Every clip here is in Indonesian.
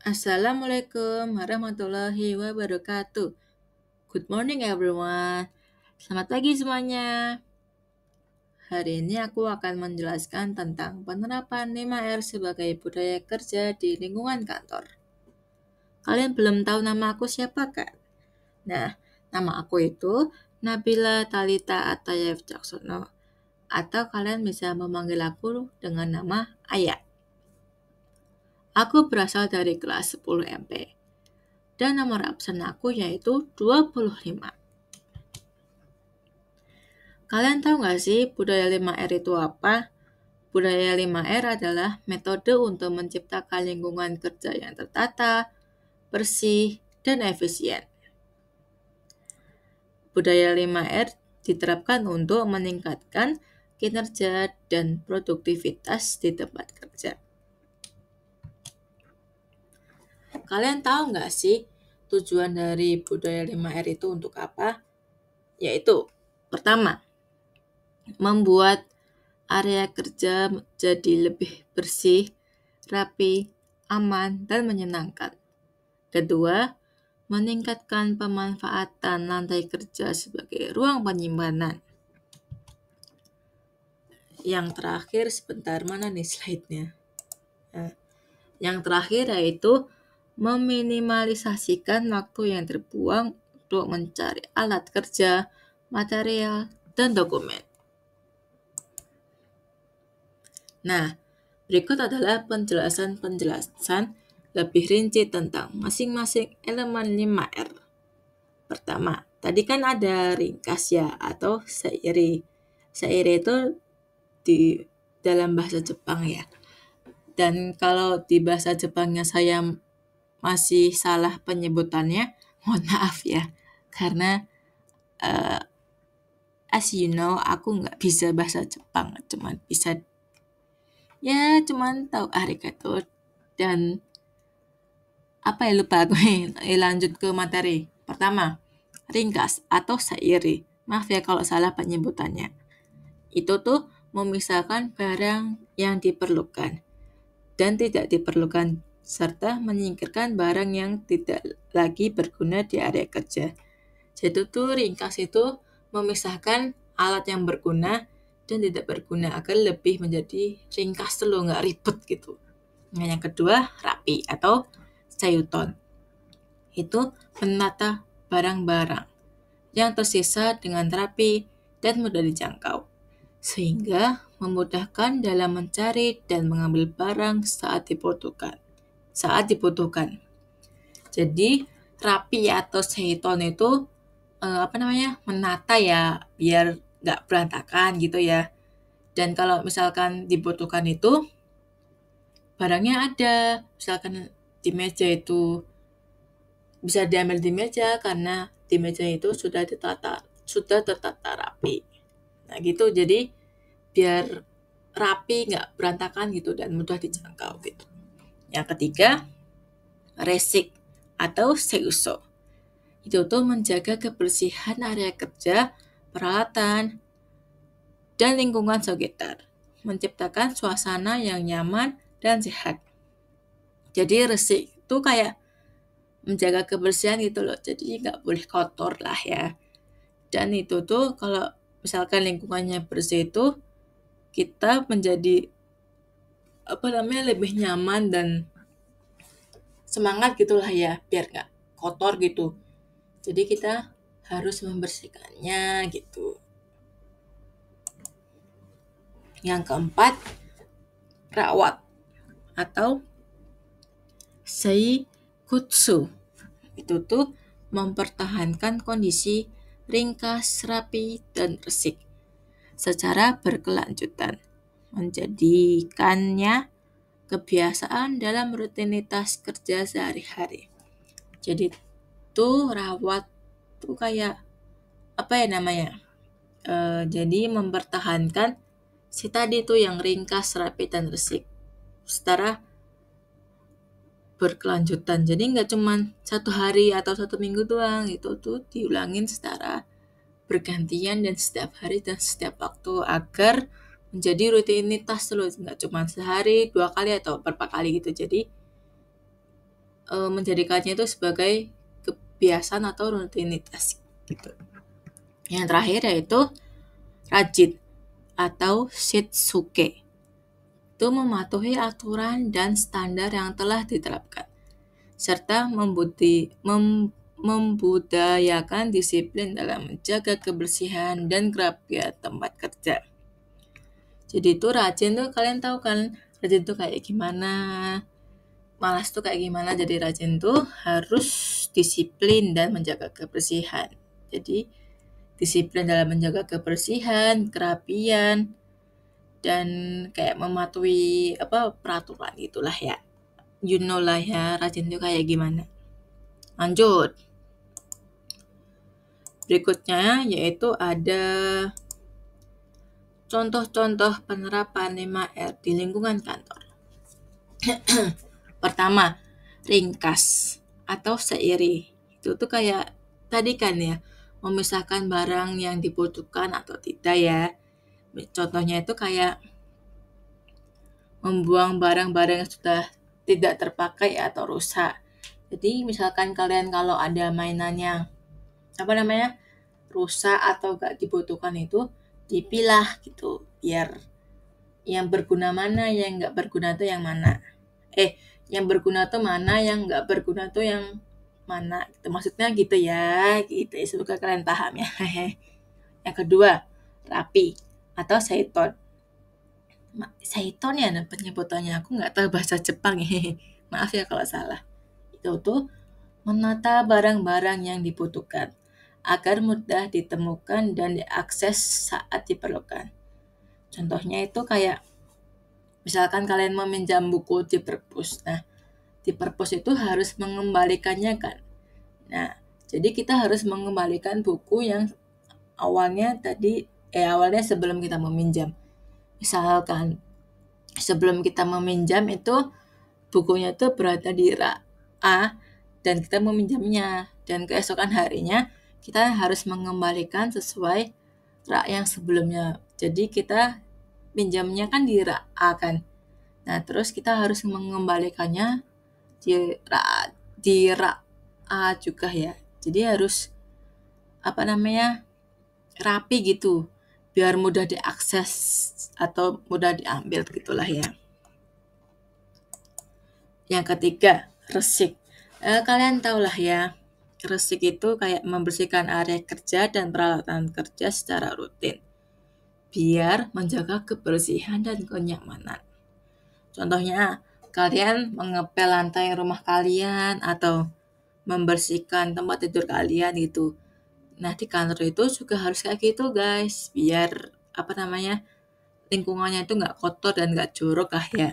Assalamualaikum warahmatullahi wabarakatuh. Good morning everyone. Selamat pagi semuanya. Hari ini aku akan menjelaskan tentang penerapan 5R sebagai budaya kerja di lingkungan kantor. Kalian belum tahu nama aku siapa kan? Nah, nama aku itu Nabila Talita Atayev Caksono. Atau kalian bisa memanggil aku dengan nama Ayah. Aku berasal dari kelas 10 MP. Dan nomor absen aku yaitu 25. Kalian tahu nggak sih budaya 5R itu apa? Budaya 5R adalah metode untuk menciptakan lingkungan kerja yang tertata, bersih, dan efisien. Budaya 5R diterapkan untuk meningkatkan kinerja dan produktivitas di tempat kerja. Kalian tahu nggak sih tujuan dari budaya 5R itu untuk apa? Yaitu, pertama, membuat area kerja jadi lebih bersih, rapi, aman, dan menyenangkan. Kedua, meningkatkan pemanfaatan lantai kerja sebagai ruang penyimpanan. Yang terakhir, sebentar mana nih slide-nya? Yang terakhir yaitu meminimalisasikan waktu yang terbuang untuk mencari alat kerja, material, dan dokumen. Nah, berikut adalah penjelasan lebih rinci tentang masing-masing elemen 5R. Pertama, tadi kan ada ringkas ya atau seiri. Seiri itu di dalam bahasa Jepang ya. Dan kalau di bahasa Jepangnya saya masih salah penyebutannya, mohon maaf ya. Karena as you know, aku nggak bisa bahasa Jepang, cuman tahu arigato dan apa ya lupa aku. Lanjut ke materi. Pertama, ringkas atau seiri. Maaf ya kalau salah penyebutannya. Itu tuh memisahkan barang yang diperlukan dan tidak diperlukan serta menyingkirkan barang yang tidak lagi berguna di area kerja. Jadi tuh ringkas itu memisahkan alat yang berguna dan tidak berguna agar lebih menjadi ringkas dulu, nggak ribet gitu. Nah, yang kedua, rapi atau Sayuton. Itu menata barang-barang yang tersisa dengan rapi dan mudah dijangkau, sehingga memudahkan dalam mencari dan mengambil barang saat dibutuhkan. Jadi, rapi atau Sayuton itu menata ya, biar nggak berantakan gitu ya. Dan kalau misalkan dibutuhkan itu, barangnya ada, misalkan di meja itu bisa diambil di meja karena di meja itu sudah tertata rapi. Nah gitu, jadi biar rapi, nggak berantakan gitu dan mudah dijangkau gitu. Yang ketiga, resik atau seuso. Itu tuh menjaga kebersihan area kerja, peralatan, dan lingkungan sekitar. Menciptakan suasana yang nyaman dan sehat. Jadi resik itu kayak menjaga kebersihan gitu loh, jadi nggak boleh kotor lah ya. Dan itu tuh kalau misalkan lingkungannya bersih itu kita menjadi lebih nyaman dan semangat gitulah ya, biar nggak kotor gitu. Jadi kita harus membersihkannya gitu. Yang keempat, rawat atau seikutsu. Itu tuh mempertahankan kondisi ringkas, rapi, dan resik secara berkelanjutan, menjadikannya kebiasaan dalam rutinitas kerja sehari-hari. Jadi tuh rawat tuh kayak apa ya namanya? Jadi mempertahankan si tadi tuh yang ringkas, rapi, dan resik secara berkelanjutan. Jadi nggak cuma 1 hari atau 1 minggu doang, itu tuh diulangin secara bergantian dan setiap hari dan setiap waktu agar menjadi rutinitas terus, nggak cuma sehari, 2 kali atau berapa kali gitu. Jadi menjadikannya itu sebagai kebiasaan atau rutinitas gitu. Yang terakhir yaitu rajin atau shitsuke. Itu mematuhi aturan dan standar yang telah diterapkan, serta membudayakan disiplin dalam menjaga kebersihan dan kerapian tempat kerja. Jadi itu rajin tuh kalian tahu kan, rajin tuh kayak gimana, malas tuh kayak gimana. Jadi rajin tuh harus disiplin dan menjaga kebersihan. Jadi disiplin dalam menjaga kebersihan, kerapian, dan kayak mematuhi peraturan itulah ya. You know lah ya, rajin tuh kayak gimana. Lanjut. Berikutnya yaitu ada contoh-contoh penerapan 5R di lingkungan kantor. Pertama, ringkas atau seiri. Itu tuh kayak tadi kan ya, memisahkan barang yang dibutuhkan atau tidak ya. Contohnya itu kayak membuang barang-barang yang sudah tidak terpakai atau rusak. Jadi misalkan kalian kalau ada mainan yang rusak atau gak dibutuhkan itu dipilah gitu, biar yang berguna mana, yang gak berguna tuh yang mana. Yang berguna tuh mana, yang gak berguna tuh yang mana. Gitu. Maksudnya gitu ya, gitu. Semoga kalian paham ya. Yang kedua, rapi atau seiton. Seiton ya penyebutannya, aku nggak tahu bahasa Jepang ya. Maaf ya kalau salah. Itu tuh menata barang-barang yang dibutuhkan agar mudah ditemukan dan diakses saat diperlukan. Contohnya itu kayak misalkan kalian meminjam buku di perpus. Nah, di perpus itu harus mengembalikannya kan. Nah, jadi kita harus mengembalikan buku yang awalnya sebelum kita meminjam. Misalkan sebelum kita meminjam itu bukunya itu berada di rak A dan kita meminjamnya, dan keesokan harinya kita harus mengembalikan sesuai rak yang sebelumnya. Jadi kita pinjamnya kan di rak A kan. Nah, terus kita harus mengembalikannya di rak A juga ya. Jadi harus rapi gitu, biar mudah diakses atau mudah diambil gitulah ya. Yang ketiga, resik. Kalian tahulah ya, resik itu kayak membersihkan area kerja dan peralatan kerja secara rutin, biar menjaga kebersihan dan kenyamanan. Contohnya, kalian mengepel lantai rumah kalian atau membersihkan tempat tidur kalian gitu. Nah, di kantor itu juga harus kayak gitu guys, biar lingkungannya itu nggak kotor dan nggak jorok lah ya.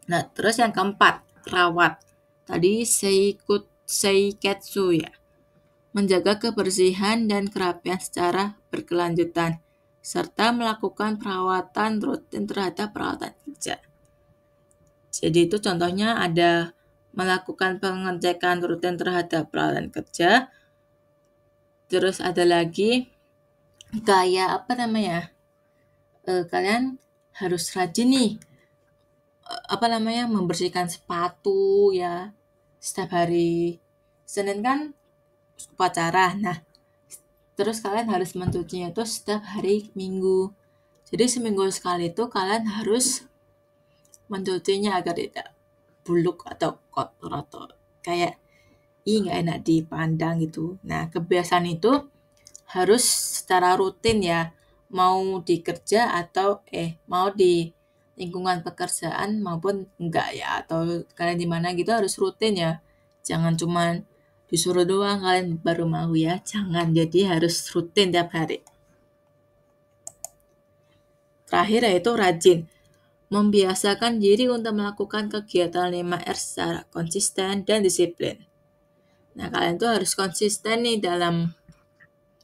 Nah, terus yang keempat, rawat. Tadi seiketsu ya. Menjaga kebersihan dan kerapian secara berkelanjutan, serta melakukan perawatan rutin terhadap peralatan kerja. Jadi itu contohnya ada melakukan pengecekan rutin terhadap peralatan kerja. Terus ada lagi kayak kalian harus rajin nih membersihkan sepatu ya setiap hari. Senin kan upacara. Nah, terus kalian harus mencucinya itu setiap hari Minggu. Jadi seminggu sekali itu kalian harus mencucinya agar tidak buluk atau kotor atau kayak nggak enak dipandang gitu. Nah, kebiasaan itu harus secara rutin ya, mau di kerja atau mau di lingkungan pekerjaan maupun enggak ya, atau kalian di mana gitu harus rutin ya. Jangan cuman disuruh doang kalian baru mau ya, jangan. Jadi harus rutin tiap hari. Terakhir yaitu rajin. Membiasakan diri untuk melakukan kegiatan 5R secara konsisten dan disiplin. Nah, kalian tuh harus konsisten nih dalam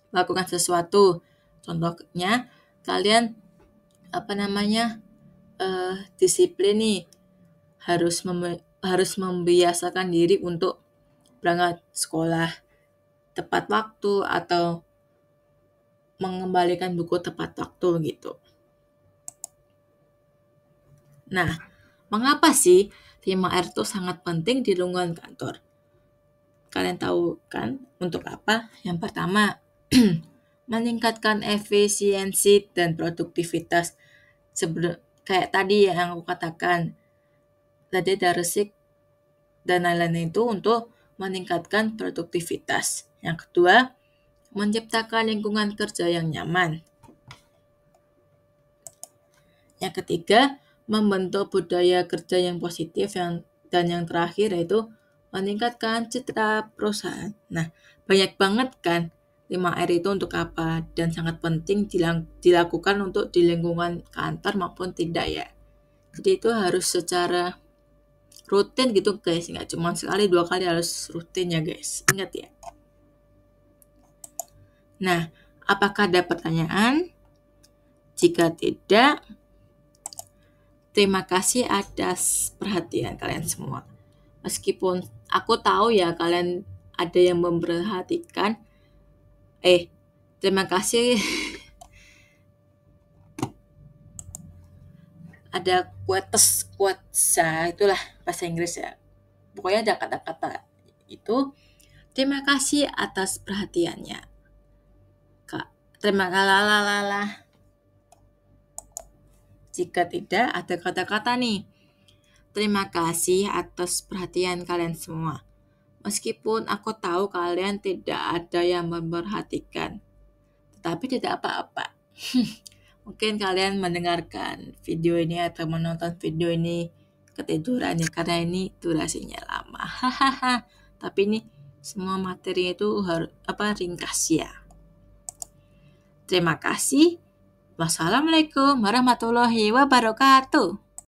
melakukan sesuatu. Contohnya, kalian disiplin nih, harus membiasakan diri untuk berangkat sekolah tepat waktu atau mengembalikan buku tepat waktu gitu. Nah, mengapa sih 5R itu sangat penting di lingkungan kantor. Kalian tahu kan untuk apa? Yang pertama, meningkatkan efisiensi dan produktivitas. Kayak tadi yang aku katakan, tadi ada resik dan lain-lain itu untuk meningkatkan produktivitas. Yang kedua, menciptakan lingkungan kerja yang nyaman. Yang ketiga, membentuk budaya kerja yang positif dan yang terakhir yaitu meningkatkan citra perusahaan. Nah, banyak banget kan 5R itu untuk apa dan sangat penting dilakukan untuk di lingkungan kantor maupun tidak ya. Jadi itu harus secara rutin gitu guys, nggak cuma sekali 2 kali, harus rutin ya guys. Ingat ya. Nah, apakah ada pertanyaan? Jika tidak, terima kasih atas perhatian kalian semua. Meskipun aku tahu ya kalian ada yang memperhatikan. Terima kasih. Ada quotes, itulah bahasa Inggris ya. Pokoknya ada kata-kata itu. Terima kasih atas perhatiannya. Kak, terima kasih. Jika tidak, ada kata-kata nih. Terima kasih atas perhatian kalian semua. Meskipun aku tahu kalian tidak ada yang memperhatikan, tetapi tidak apa-apa. Mungkin kalian mendengarkan video ini atau menonton video ini ketiduran ya, karena ini durasinya lama. Hahaha. Tapi ini semua materi itu ringkas ya. Terima kasih. Wassalamualaikum warahmatullahi wabarakatuh.